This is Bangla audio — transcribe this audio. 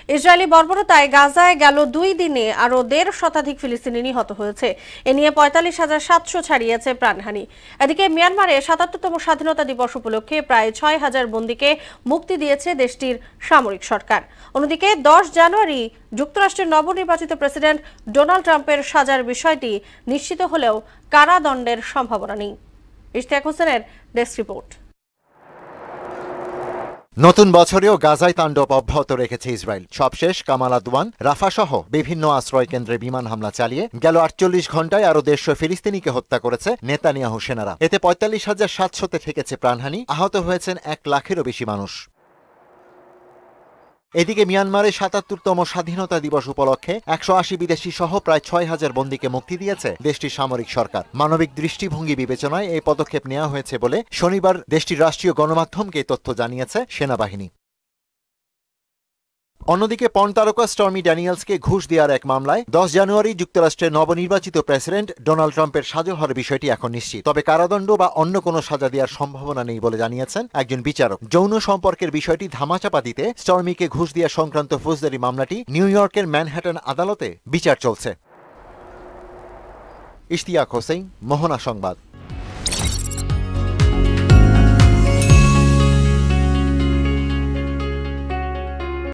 ইসরায়েলি বর্বরতায় গাজায় গেল 2 দিনে আরও 1.5 শতাধিক ফিলিস্তিনি নিহত হয়েছে। এ নিয়ে 45,700 ছাড়িয়েছে প্রাণহানি। এদিকে মিয়ানমারে 77তম স্বাধীনতা দিবস উপলক্ষে প্রায় 6,000 বন্দীকে মুক্তি দিয়েছে দেশটির সামরিক সরকার। অন্যদিকে 10 জানুয়ারি যুক্তরাষ্ট্রের নবনির্বাচিত প্রেসিডেন্ট ডোনাল্ড ট্রাম্পের সাজার বিষয়টি নিশ্চিত হলেও কারাদণ্ডের সম্ভাবনা নেই। ইশতিয়াক হোসেনের ডেস্ক রিপোর্ট। নতুন বছরেও গাজায় তাণ্ডব অব্যাহত রেখেছে ইসরায়েল। সবশেষ কামাল আদওয়ান, রাফা সহ বিভিন্ন আশ্রয় কেন্দ্রে বিমান হামলা চালিয়ে গেল 48 ঘন্টায় আরও 150 ফিলিস্তিনিকে হত্যা করেছে নেতানিয়াহু সেনারা। এতে 45,700-তে ঠেকেছে প্রাণহানি, আহত হয়েছেন 1 লাখেরও বেশি মানুষ। এদিকে মিয়ানমারে 77তম স্বাধীনতা দিবস উপলক্ষে 180 বিদেশি সহ প্রায় 6,000 বন্দীকে মুক্তি দিয়েছে দেশটির সামরিক সরকার। মানবিক দৃষ্টিভঙ্গি বিবেচনায় এই পদক্ষেপ নেওয়া হয়েছে বলে শনিবার দেশটির রাষ্ট্রীয় গণমাধ্যমকে তথ্য জানিয়েছে সেনাবাহিনী। অন্যদিকে পর্ন তারকা স্টর্মি ড্যানিয়েলসকে ঘুষ দেওয়ার এক মামলায় 10 জানুয়ারি যুক্তরাষ্ট্রের নবনির্বাচিত প্রেসিডেন্ট ডোনাল্ড ট্রাম্পের সাজা হওয়ার বিষয়টি এখন নিশ্চিত। তবে কারাদণ্ড বা অন্য কোনো সাজা দেওয়ার সম্ভাবনা নেই বলে জানিয়েছেন একজন বিচারক। যৌন সম্পর্কের বিষয়টি ধামাচাপা দিতে স্টর্মিকে ঘুষ দেওয়া সংক্রান্ত ফৌজদারি মামলাটি নিউ ইয়র্কের ম্যানহাটন আদালতে বিচার চলছে। ইশতিয়াক হোসেন, মোহনা সংবাদ।